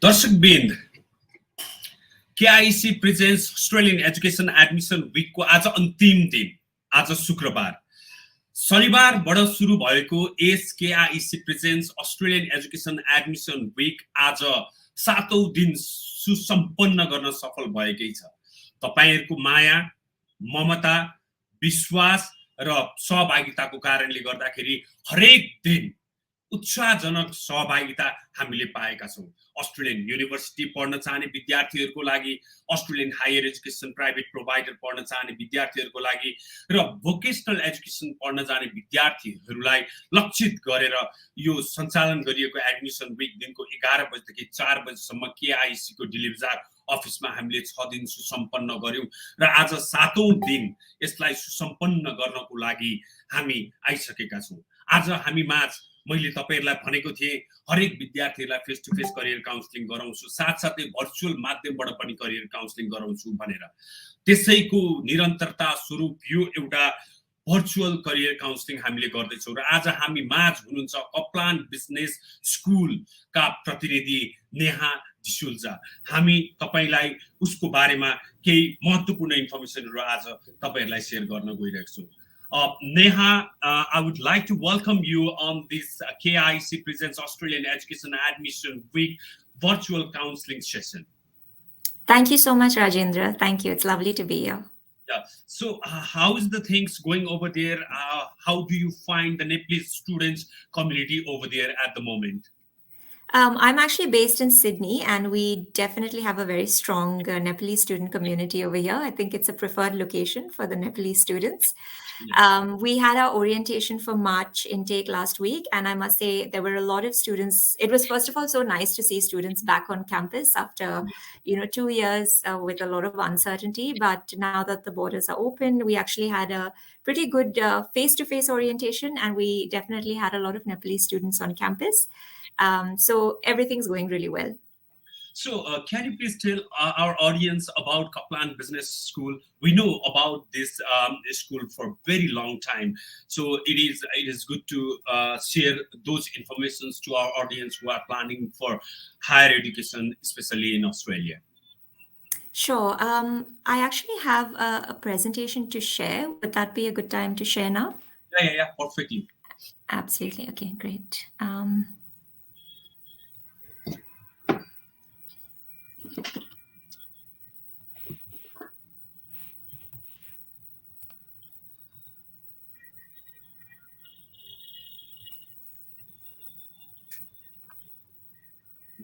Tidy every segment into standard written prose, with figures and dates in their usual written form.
दर्शकबिन्द KIEC presents Australian education admission विकको आज अन्तिम दिन आज शुक्रबार शनिबारबाट सुरु भएको यस KIEC presents Australian education admission week आज 7औं दिन सुसम्पन्न गर्न सफल भएकै छ। तपाईहरुको माया, ममता, विश्वास र सहभागिताको कारणले गर्दाखेरि हरेक दिन उत्साहजनक सहभागिता हामीले पाएका छौं। अस्ट्रेलियन युनिभर्सिटी पढ्न चाहने विद्यार्थीहरुको लागि, Australian higher education private provider पढ्न चाहने विद्यार्थीहरुको लागि र भोकेशनल एजुकेसन पढ्न जाने विद्यार्थीहरुलाई लक्षित गरेर यो सञ्चालन गरिएको एडमिसन विक दिनको 11 बजेदेखि 4 बजेसम्म KIEC को डिलिभजार अफिसमा हामीले 6 दिन सुसम्पन्न गर्यौं र आज 7औं दिन यसलाई सुसम्पन्न गर्नको लागि हामी आइसकेका छौं। आज हामी माझ मैले तपाईहरुलाई भनेको थिए हरेक विद्यार्थीहरुलाई face to face career counselling गराउँछु, साथसाथै भर्चुअल माध्यमबाट पनि करियर काउन्सलिङ गराउँछु भनेर। त्यसैको निरन्तरता स्वरूप यो एउटा भर्चुअल करियर काउन्सलिङ हामीले गर्दैछौं र आज हामी माझ हुनुहुन्छ कप्लान बिजनेस स्कुलका प्रतिनिधि नेहा डिसुल्जा। हामी तपाईलाई उसको बारेमा केही महत्त्वपूर्ण इन्फर्मेसनहरु आज तपाईहरुलाई शेयर गर्न गइरहेको छु। Neha, I would like to welcome you on this KIEC Presents Australian Education Admission Week virtual counseling session. Thank you so much, Rajendra. Thank you. It's lovely to be here. Yeah. So how is the things going over there? How do you find the Nepalese students community over there at the moment? I'm actually based in Sydney, and we definitely have a very strong Nepalese student community over here. I think it's a preferred location for the Nepalese students. We had our orientation for March intake last week, and I must say there were a lot of students. It was, first of all, so nice to see students back on campus after 2 years with a lot of uncertainty. But now that the borders are open, we actually had a pretty good face-to-face orientation, and we definitely had a lot of Nepalese students on campus. So everything's going really well. So can you please tell our audience about Kaplan Business School? We know about this school for a very long time. So it is good to share those informations to our audience who are planning for higher education, especially in Australia. Sure. I actually have a presentation to share. Would that be a good time to share now? Yeah, perfectly. Absolutely. Okay, great.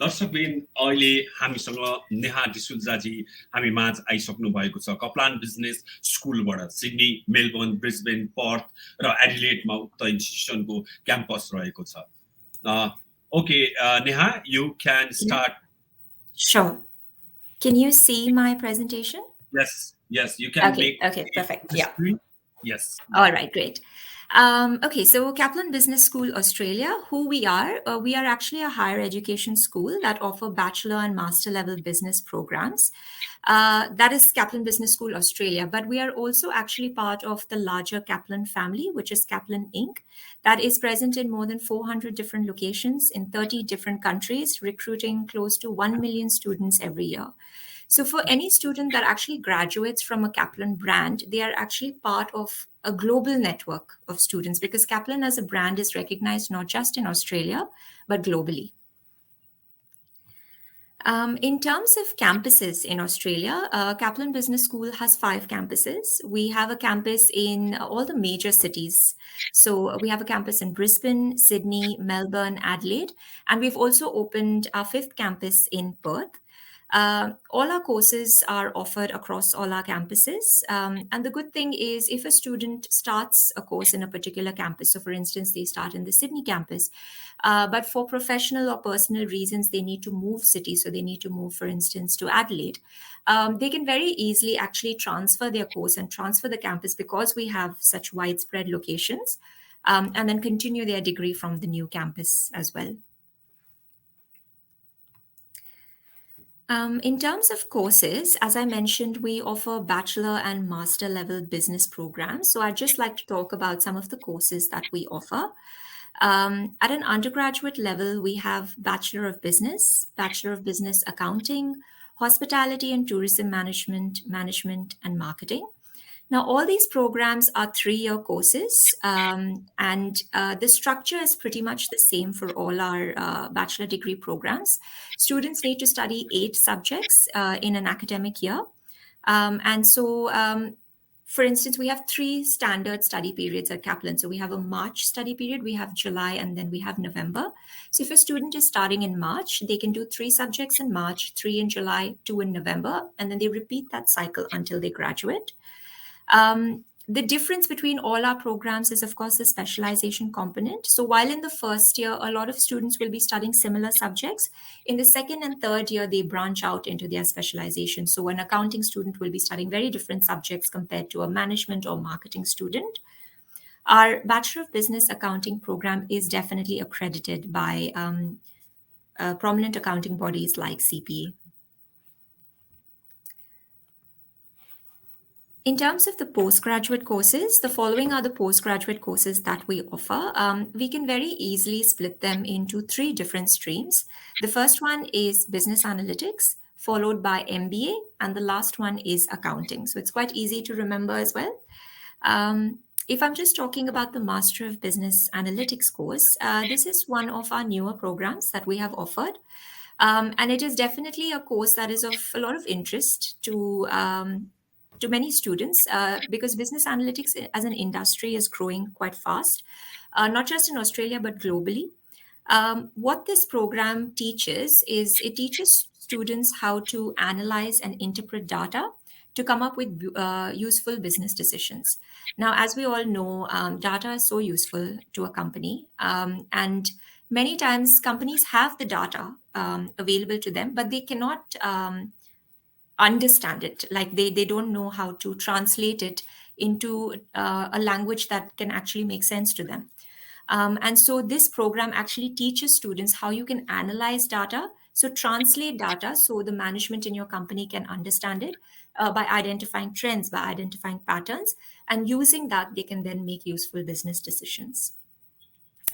दर्शकबिन अहिले हामीसँग नेहा डिसुल्जाजी हामी माझ आइसक्नु भएको छ। Kaplan business स्कुलबाट Sydney, Melbourne, Brisbane, Perth र एडिलेडमा उक्त इन्स्टिट्युसनको campus रहेको छ। Okay, Neha, you can start. Sure. Can you see my presentation? Yes, you can. Okay, perfect. Yeah. Yes. All right, great. Okay, so Kaplan Business School Australia, who we are actually a higher education school that offer bachelor and master level business programs. That is Kaplan Business School Australia, but we are also actually part of the larger Kaplan family, which is Kaplan Inc. That is present in more than 400 different locations in 30 different countries, recruiting close to 1 million students every year. So for any student that actually graduates from a Kaplan brand, they are actually part of a global network of students, because Kaplan as a brand is recognized not just in Australia, but globally. In terms of campuses in Australia, Kaplan Business School has 5 campuses. We have a campus in all the major cities. So we have a campus in Brisbane, Sydney, Melbourne, Adelaide, and we've also opened our 5th campus in Perth. All our courses are offered across all our campuses. And the good thing is, if a student starts a course in a particular campus, so for instance, they start in the Sydney campus, but for professional or personal reasons, they need to move cities. So they need to move, for instance, to Adelaide. They can very easily actually transfer their course and transfer the campus, because we have such widespread locations, and then continue their degree from the new campus as well. In terms of courses, as I mentioned, we offer bachelor and master level business programs. So I'd just like to talk about some of the courses that we offer. At an undergraduate level, we have Bachelor of Business, Bachelor of Business Accounting, Hospitality and Tourism Management, Management and Marketing. Now, all these programs are 3-year courses, and the structure is pretty much the same for all our bachelor degree programs. Students need to study 8 subjects in an academic year. For instance, we have 3 standard study periods at Kaplan. So we have a March study period, we have July, and then we have November. So if a student is starting in March, they can do 3 subjects in March, 3 in July, 2 in November, and then they repeat that cycle until they graduate. The difference between all our programs is, of course, the specialization component. So while in the first year, a lot of students will be studying similar subjects, in the second and third year, they branch out into their specialization. So an accounting student will be studying very different subjects compared to a management or marketing student. Our Bachelor of Business Accounting program is definitely accredited by prominent accounting bodies like CPA. In terms of the postgraduate courses, the following are the postgraduate courses that we offer. We can very easily split them into 3 different streams. The first one is business analytics, followed by MBA, and the last one is accounting. So it's quite easy to remember as well. If I'm just talking about the Master of Business Analytics course, this is one of our newer programs that we have offered. And it is definitely a course that is of a lot of interest to many students because business analytics as an industry is growing quite fast, not just in Australia, but globally. What this program teaches is it teaches students how to analyze and interpret data to come up with useful business decisions. Now, as we all know, data is so useful to a company. And many times companies have the data available to them, but they cannot understand it. Like they don't know how to translate it into a language that can actually make sense to them. And so this program actually teaches students how you can analyze data, so translate data so the management in your company can understand it by identifying trends, by identifying patterns, and using that, they can then make useful business decisions.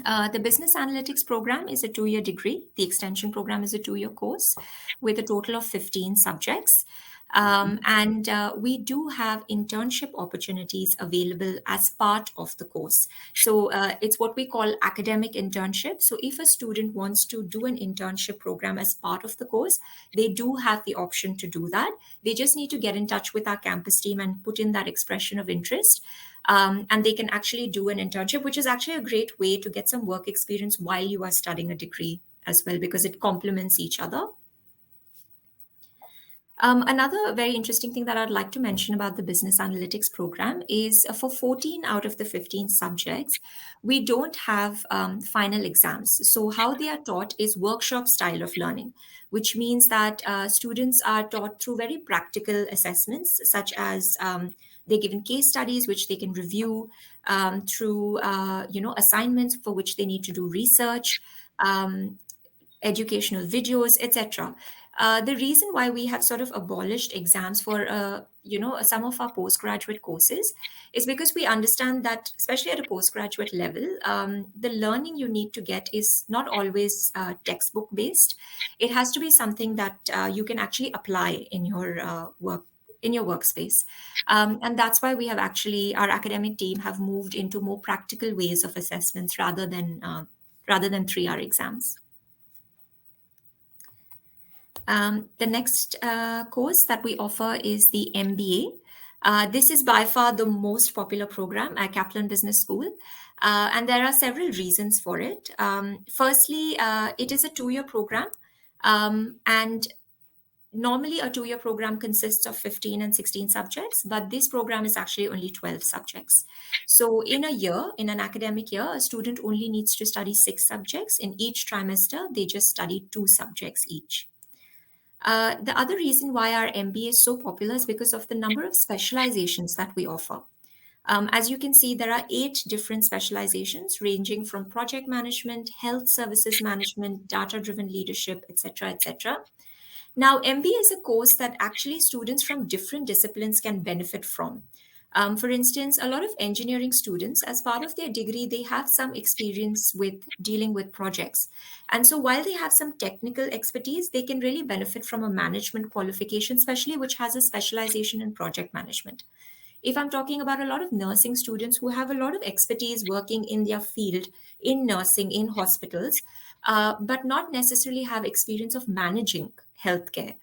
The business analytics program is a 2-year degree. The extension program is a 2-year course with a total of 15 subjects. And we do have internship opportunities available as part of the course. So it's what we call academic internship. So if a student wants to do an internship program as part of the course, they do have the option to do that. They just need to get in touch with our campus team and put in that expression of interest. And they can actually do an internship, which is actually a great way to get some work experience while you are studying a degree as well, because it complements each other. Another very interesting thing that I'd like to mention about the business analytics program is for 14 out of the 15 subjects, we don't have final exams. So how they are taught is workshop style of learning, which means that students are taught through very practical assessments, such as they're given case studies, which they can review through assignments for which they need to do research, educational videos, etc. The reason why we have sort of abolished exams for some of our postgraduate courses is because we understand that, especially at a postgraduate level, the learning you need to get is not always textbook based. It has to be something that you can actually apply in your work, in your workspace. And that's why we have actually, our academic team have moved into more practical ways of assessments rather than 3-hour exams. The next course that we offer is the MBA. This is by far the most popular program at Kaplan Business School. And there are several reasons for it. Firstly, it is a 2-year program. And normally a 2-year program consists of 15 and 16 subjects, but this program is actually only 12 subjects. So in a year, in an academic year, a student only needs to study 6 subjects. In each trimester, they just study 2 subjects each. The other reason why our MBA is so popular is because of the number of specializations that we offer. As you can see, there are 8 different specializations ranging from project management, health services management, data-driven leadership, etc., etc. Now, MBA is a course that actually students from different disciplines can benefit from. For instance, a lot of engineering students, as part of their degree, they have some experience with dealing with projects. And so while they have some technical expertise, they can really benefit from a management qualification, especially which has a specialization in project management. If I'm talking about a lot of nursing students who have a lot of expertise working in their field, in nursing, in hospitals, but not necessarily have experience of managing healthcare.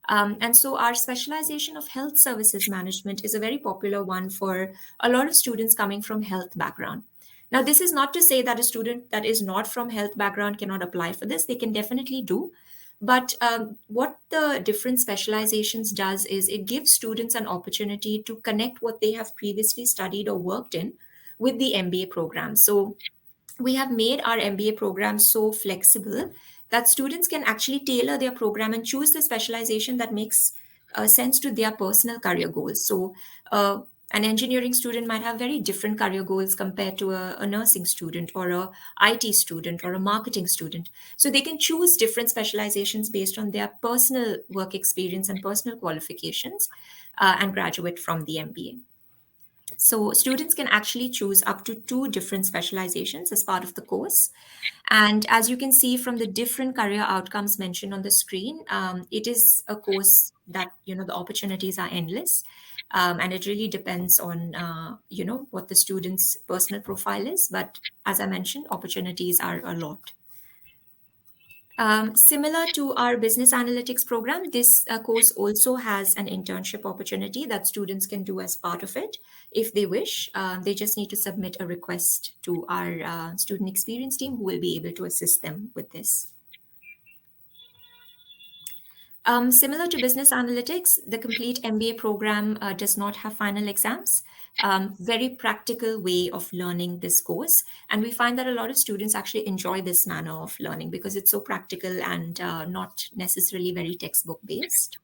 And so our specialization of health services management is a very popular one for a lot of students coming from health background. Now, this is not to say that a student that is not from health background cannot apply for this. They can definitely do. But what the different specializations does is it gives students an opportunity to connect what they have previously studied or worked in with the MBA program. So we have made our MBA program so flexible that students can actually tailor their program and choose the specialization that makes sense to their personal career goals. So, an engineering student might have very different career goals compared to a nursing student or a IT student or a marketing student. So they can choose different specializations based on their personal work experience and personal qualifications and graduate from the MBA. So students can actually choose up to 2 different specializations as part of the course. And as you can see from the different career outcomes mentioned on the screen, it is a course that, the opportunities are endless. And it really depends on, what the student's personal profile is. But as I mentioned, opportunities are a lot. Similar to our business analytics program, this course also has an internship opportunity that students can do as part of it if they wish. They just need to submit a request to our student experience team who will be able to assist them with this. Similar to business analytics, the complete MBA program does not have final exams. Very practical way of learning this course. And we find that a lot of students actually enjoy this manner of learning because it's so practical and not necessarily very textbook based.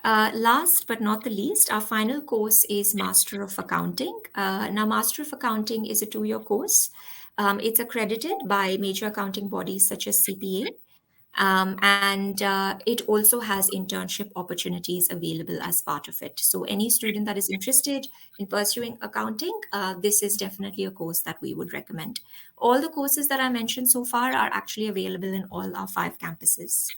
Last but not the least, our final course is Master of Accounting. Now, Master of Accounting is a 2-year course. It's accredited by major accounting bodies such as CPA. And it also has internship opportunities available as part of it. So any student that is interested in pursuing accounting, this is definitely a course that we would recommend. All the courses that I mentioned so far are actually available in all our 5 campuses.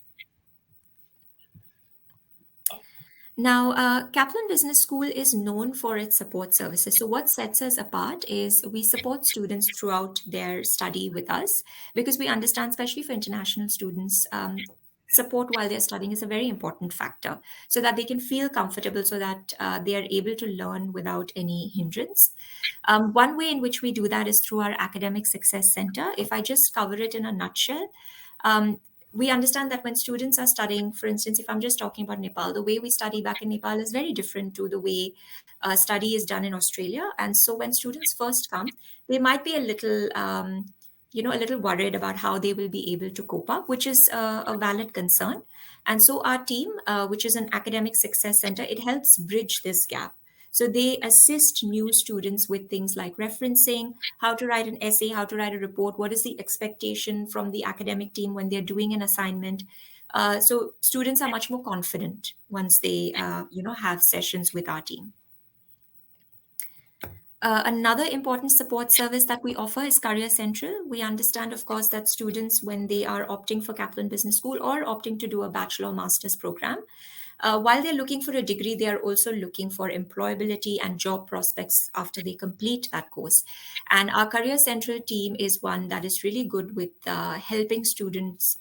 Now, Kaplan Business School is known for its support services. So what sets us apart is we support students throughout their study with us because we understand, especially for international students, support while they're studying is a very important factor so that they can feel comfortable, so that they are able to learn without any hindrance. One way in which we do that is through our Academic Success Center. If I just cover it in a nutshell, we understand that when students are studying, for instance, if I'm just talking about Nepal, the way we study back in Nepal is very different to the way study is done in Australia. And so when students first come, they might be a little, a little worried about how they will be able to cope up, which is a valid concern. And so our team, which is an Academic Success Center, it helps bridge this gap. So they assist new students with things like referencing, how to write an essay, how to write a report, what is the expectation from the academic team when they're doing an assignment. So students are much more confident once they, have sessions with our team. Another important support service that we offer is Career Central. We understand, of course, that students, when they are opting for Kaplan Business School or opting to do a bachelor or master's program, while they're looking for a degree, they are also looking for employability and job prospects after they complete that course. And our Career Central team is one that is really good with helping students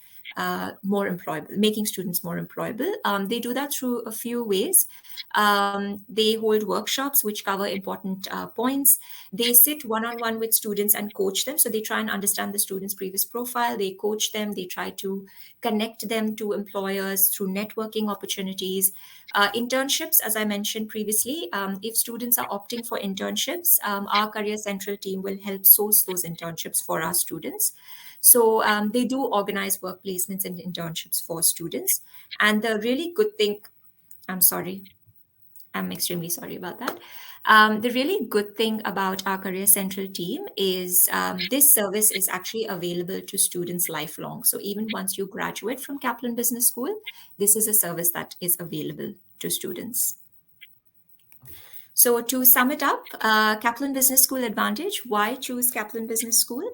more employable, making students more employable. They do that through a few ways. They hold workshops which cover important points. They sit one-on-one with students and coach them. So they try and understand the student's previous profile. They coach them. They try to connect them to employers through networking opportunities. Internships, as I mentioned previously, if students are opting for internships, our Career Central team will help source those internships for our students. So they do organize work placements and internships for students. And the really good thing, I'm extremely sorry about that. The really good thing about our Career Central team is this service is actually available to students lifelong. So even once you graduate from Kaplan Business School, this is a service that is available to students. So to sum it up, Kaplan Business School advantage. Why choose Kaplan Business School?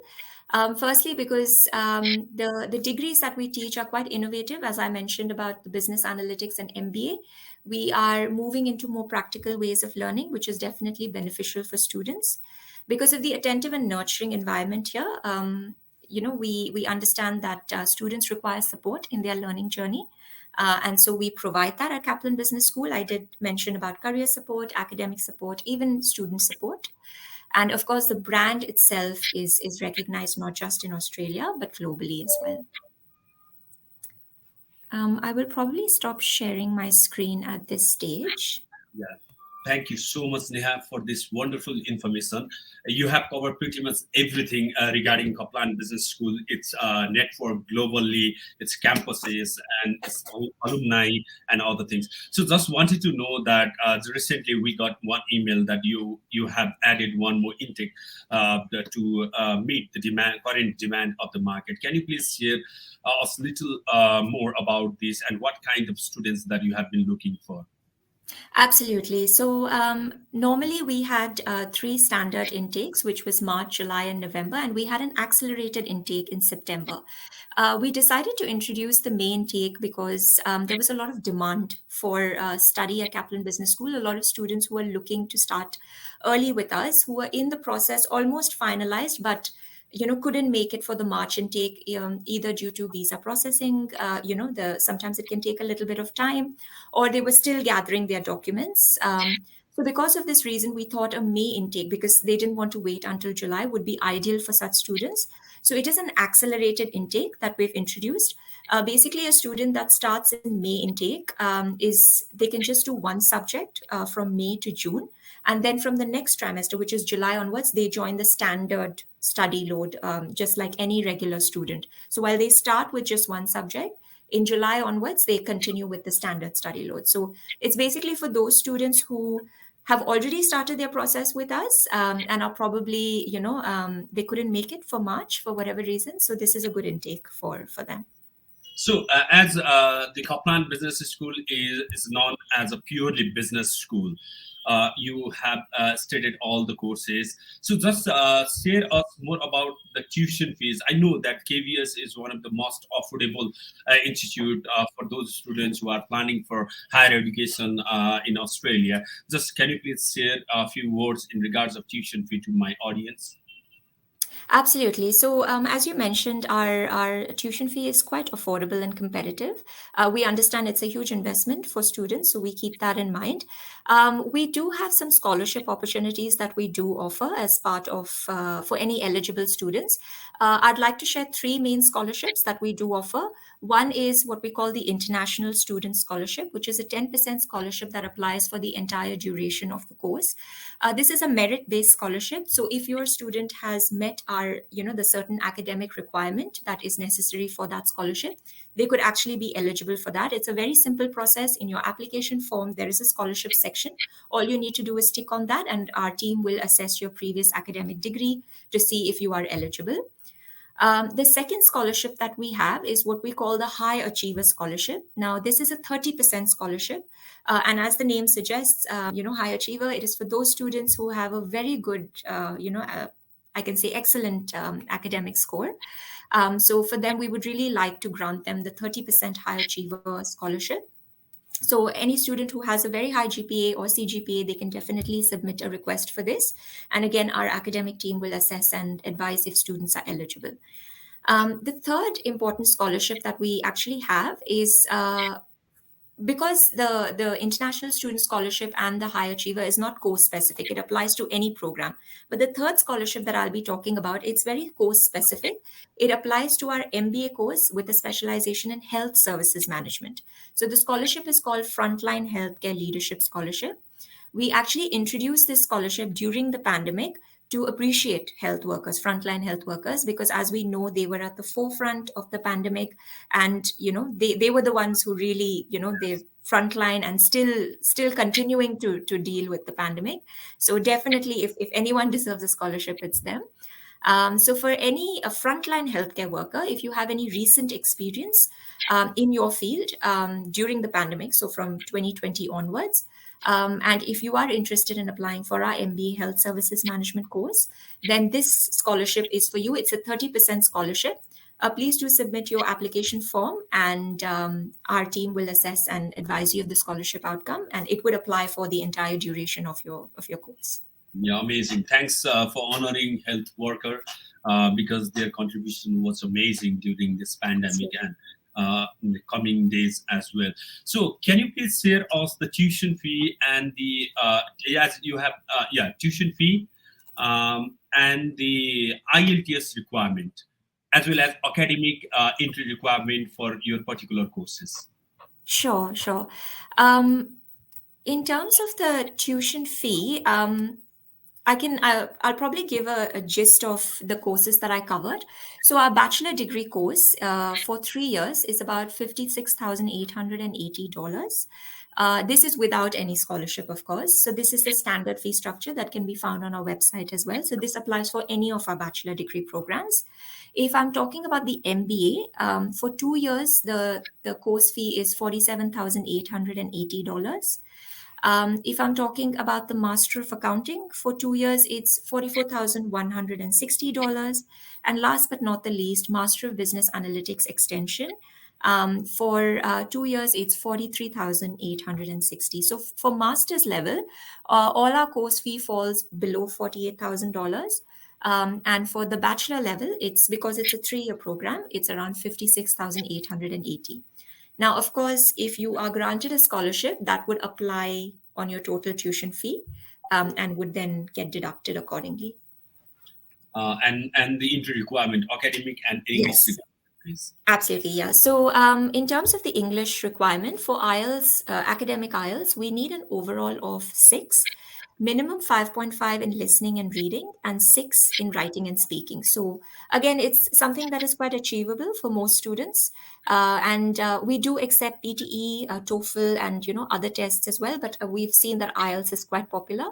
Firstly, because the degrees that we teach are quite innovative. As I mentioned about the business analytics and MBA, we are moving into more practical ways of learning, which is definitely beneficial for students. Because of the attentive and nurturing environment here, we understand that students require support in their learning journey. And so we provide that at Kaplan Business School. I did mention about career support, academic support, even student support. And of course, the brand itself is recognized not just in Australia, but globally as well. I will probably stop sharing my screen at this stage. Yeah. Thank you so much, Neha, for this wonderful information. You have covered pretty much everything regarding Kaplan Business School, its network globally, its campuses, and its alumni and other things. So, just wanted to know that recently we got one email that you have added one more intake to meet the current demand of the market. Can you please share us a little more about this and what kind of students that you have been looking for? Absolutely. So normally we had three standard intakes, which was March, July, and November, and we had an accelerated intake in September. We decided to introduce the May intake because there was a lot of demand for study at Kaplan Business School. A lot of students who were looking to start early with us, who were in the process almost finalized, but couldn't make it for the March intake, either due to visa processing. Sometimes it can take a little bit of time, or they were still gathering their documents. So because of this reason, we thought a May intake, because they didn't want to wait until July, would be ideal for such students. So it is an accelerated intake that we've introduced. Basically, a student that starts in May intake they can just do one subject from May to June. And then from the next trimester, which is July onwards, they join the standard study load, just like any regular student. So while they start with just one subject, in July onwards, they continue with the standard study load. So it's basically for those students who have already started their process with us and are probably, they couldn't make it for March for whatever reason. So this is a good intake for them. So, as the Kaplan Business School is known as a purely business school, you have stated all the courses. So, just share us more about the tuition fees. I know that KVS is one of the most affordable institute for those students who are planning for higher education in Australia. Just can you please share a few words in regards of tuition fee to my audience? Absolutely. So, as you mentioned, our tuition fee is quite affordable and competitive. We understand it's a huge investment for students, so we keep that in mind. We do have some scholarship opportunities that we do offer as part of for any eligible students. I'd like to share three main scholarships that we do offer. One is what we call the International Student Scholarship, which is a 10% scholarship that applies for the entire duration of the course. This is a merit-based scholarship. So if your student has met the certain academic requirement that is necessary for that scholarship, they could actually be eligible for that. It's a very simple process. In your application form, there is a scholarship section. All you need to do is tick on that, and our team will assess your previous academic degree to see if you are eligible. The second scholarship that we have is what we call the High Achiever Scholarship. Now, this is a 30% scholarship. And as the name suggests, High Achiever, it is for those students who have a very good, I can say excellent academic score. So for them, we would really like to grant them the 30% High Achiever Scholarship. So any student who has a very high GPA or CGPA, they can definitely submit a request for this. And again, our academic team will assess and advise if students are eligible. The third important scholarship that we actually have is because the International Student Scholarship and the High Achiever is not course specific, it applies to any program. But the third scholarship that I'll be talking about, it's very course specific. It applies to our MBA course with a specialization in health services management. So the scholarship is called Frontline Healthcare Leadership Scholarship. We actually introduced this scholarship during the pandemic to appreciate health workers, frontline health workers, because as we know, they were at the forefront of the pandemic, and they were the ones who really they frontline and still continuing to deal with the pandemic. So definitely, if anyone deserves a scholarship, it's them. So for any frontline healthcare worker, if you have any recent experience in your field during the pandemic, so from 2020 onwards, And if you are interested in applying for our MBA Health Services Management course, then this scholarship is for you. It's a 30% scholarship. Please do submit your application form, and our team will assess and advise you of the scholarship outcome, and it would apply for the entire duration of your course. Yeah, amazing. Thanks for honoring health worker because their contribution was amazing during this pandemic and in the coming days as well. So, can you please share us the tuition fee and the as you have tuition fee and the IELTS requirement, as well as academic entry requirement for your particular courses? Sure. In terms of the tuition fee, I'll probably give a gist of the courses that I covered. So our bachelor degree course for 3 years is about $56,880. This is without any scholarship, of course. So this is the standard fee structure that can be found on our website as well. So this applies for any of our bachelor degree programs. If I'm talking about the MBA, for 2 years, the course fee is $47,880. If I'm talking about the Master of Accounting, for 2 years, it's $44,160. And last but not the least, Master of Business Analytics Extension. For 2 years, it's $43,860. So for master's level, all our course fee falls below $48,000. And for the bachelor level, it's because it's a 3-year program, it's around $56,880. Now, of course, if you are granted a scholarship, that would apply on your total tuition fee and would then get deducted accordingly. And the entry requirement, academic and English. Yes. Please. Absolutely, yeah. So in terms of the English requirement for IELTS, academic IELTS, we need an overall of 6. Minimum 5.5 in listening and reading, and 6 in writing and speaking. So again, it's something that is quite achievable for most students. And we do accept PTE, TOEFL, and other tests as well. But we've seen that IELTS is quite popular.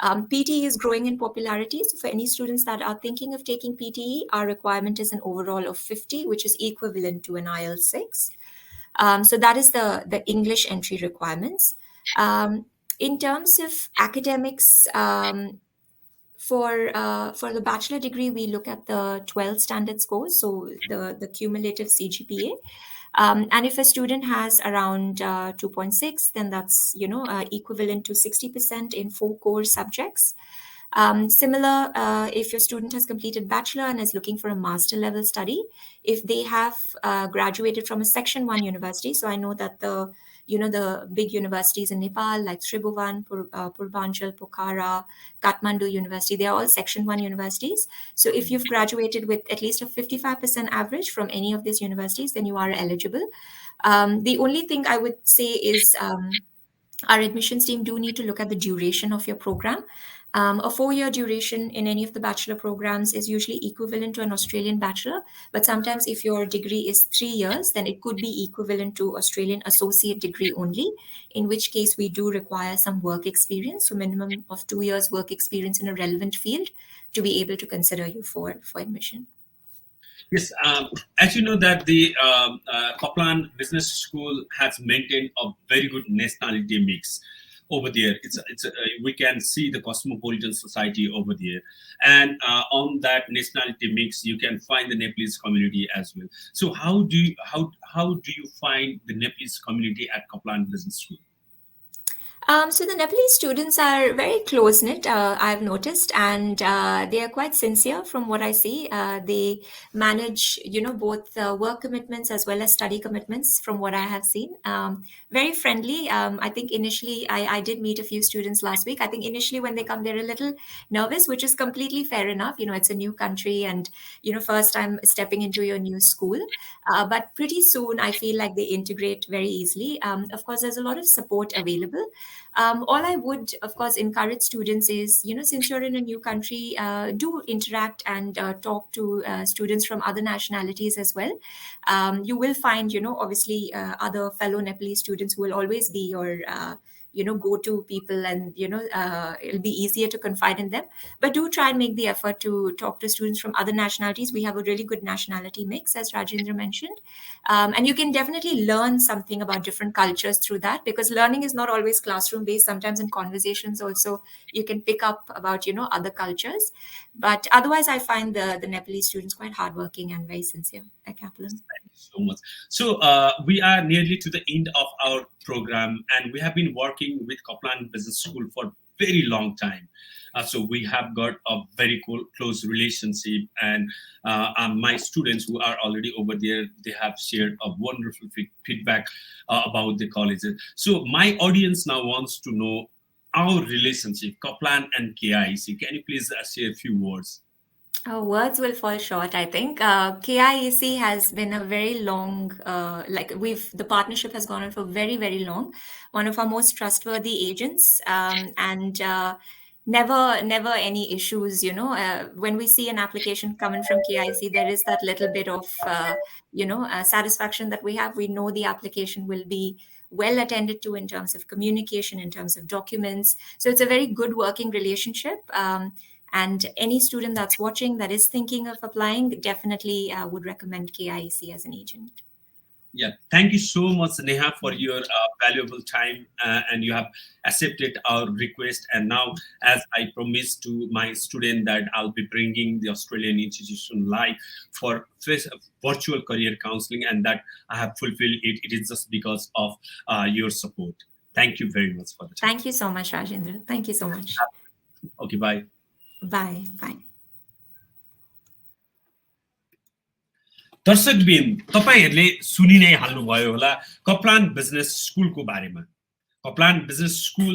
PTE is growing in popularity. So for any students that are thinking of taking PTE, our requirement is an overall of 50, which is equivalent to an IELTS 6. So that is the English entry requirements. In terms of academics, for the bachelor degree, we look at the 12 standard scores, so the cumulative CGPA. And if a student has around 2.6, then that's equivalent to 60% in 4 core subjects. Similar, if your student has completed bachelor and is looking for a master level study, if they have graduated from a Section 1 university, so I know that the big universities in Nepal like Tribhuvan, Purbanchal, Pokhara, Kathmandu University, they are all Section 1 universities. So if you've graduated with at least a 55% average from any of these universities, then you are eligible. The only thing I would say is our admissions team do need to look at the duration of your program. A 4-year duration in any of the bachelor programs is usually equivalent to an Australian bachelor. But sometimes if your degree is 3 years, then it could be equivalent to Australian associate degree only, in which case we do require some work experience, so minimum of 2 years work experience in a relevant field to be able to consider you for admission. Yes, as you know that the Kaplan Business School has maintained a very good nationality mix over there. We can see the cosmopolitan society over there, and on that nationality mix, you can find the Nepalese community as well. So how do you find the Nepalese community at Kaplan Business School? So the Nepalese students are very close-knit, I've noticed, and they are quite sincere from what I see. They manage, both work commitments as well as study commitments from what I have seen. Very friendly. I think initially, I did meet a few students last week. I think initially when they come, they're a little nervous, which is completely fair enough. It's a new country and, first time stepping into your new school. But pretty soon, I feel like they integrate very easily. Of course, there's a lot of support available. All I would, of course, encourage students is, since you're in a new country, do interact and talk to students from other nationalities as well. You will find, obviously, other fellow Nepalese students who will always be your go to people and, it'll be easier to confide in them. But do try and make the effort to talk to students from other nationalities. We have a really good nationality mix, as Rajendra mentioned. And you can definitely learn something about different cultures through that, because learning is not always classroom based. Sometimes in conversations also you can pick up about, other cultures. But otherwise, I find the Nepalese students quite hardworking and very sincere at Kaplan. Thank you so much. So we are nearly to the end of our program, and we have been working with Kaplan Business School for very long time. So we have got a very close relationship, and my students who are already over there, they have shared a wonderful feedback about the colleges. So my audience now wants to know our relationship, Kaplan and KIEC. Can you please share a few words? Words will fall short, I think. KIEC has been a very long, the partnership has gone on for very, very long. One of our most trustworthy agents, and never any issues. When we see an application coming from KIEC, there is that little bit of, satisfaction that we have. We know the application will be well attended to in terms of communication, in terms of documents. So it's a very good working relationship. And any student that's watching that is thinking of applying, definitely would recommend KIEC as an agent. Yeah, thank you so much, Neha, for your valuable time, and you have accepted our request. And now, as I promised to my student that I'll be bringing the Australian institution live for virtual career counseling, and that I have fulfilled it. It is just because of your support. Thank you very much for the time. Thank you so much, Rajendra. Thank you so much. Okay, bye. Bye. Bye. दर्शकबिन, तपाईहरुले सुनि नै हाल्नुभयो होला Kaplan business स्कुलको बारेमा। Kaplan business school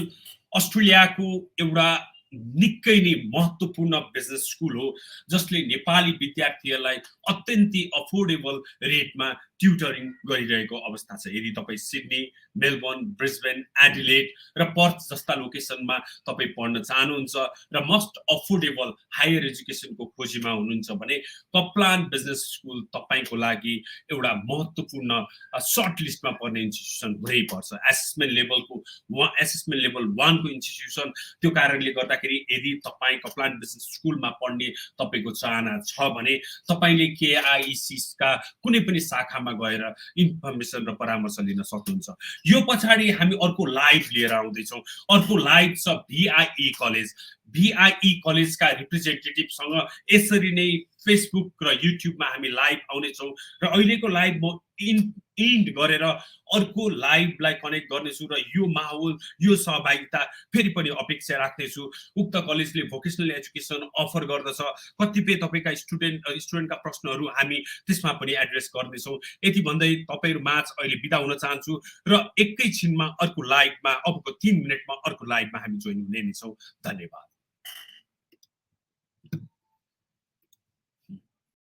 अस्ट्रेलियाको एउटा निकै नै महत्त्वपूर्ण बिजनेस स्कुल हो, जसले नेपाली विद्यार्थीहरूलाई अत्यन्तै अफोर्डेबल रेटमा ट्युटरिङ गरिरहेको अवस्था छ। यदि तपाई सिडनी, मेलबर्न, ब्रिस्बेन, एडिलेड र पर्थ जस्ता लोकेसनमा तपाई पढ्न चाहनुहुन्छ र मोस्ट अफोर्डेबल हायर एजुकेसनको खोजीमा हुनुहुन्छ भने कप्लान बिजनेस स्कुल तपाईको लागि एउटा महत्त्वपूर्ण सर्ट लिस्टमा पर्ने इन्स्टिट्युसन हुनै पर्छ। एसेसमेन्ट लेभल 1 को इन्स्टिट्युसन, त्यो कारणले गर्दाखेरि यदि तपाई कप्लान बिजनेस स्कुलमा पढ्ने तपाईको चाहना छ भने तपाईले KIEC का कुनै पनि शाखामा गएर इन्फर्मेसन र परामर्श लिन सक्नुहुन्छ। यो पछाडी हामी अर्को लाइभ लिएर आउँदै छौं। अर्को लाइभ छ VIE कलेज। VIE कलेजका रिप्रेजेन्टेटिभसँग यसरी नै फेसबुक र युट्युबमा हामी लाइभ आउने छौं र अहिलेको लाइभ म इन्ड गरेर अर्को लाइभलाई कनेक्ट गर्नेछु र यो माहौल, यो सहभागिता फेरि पनि अपेक्षा राख्नेछु। उक्त कलेजले भोकेसनल एजुकेसन अफर गर्दछ। कतिपय तपाईका स्टुडेन्टका प्रश्नहरू हामी त्यसमा पनि एड्रेस गर्नेछौँ। यति भन्दै तपाईहरु माझ अहिले बिदा हुन चाहन्छु र एकैछिनमा अर्को लाइभमा, अबको 3 मिनेटमा अर्को लाइभमा हामी जोइन हुने नै छौँ। धन्यवाद।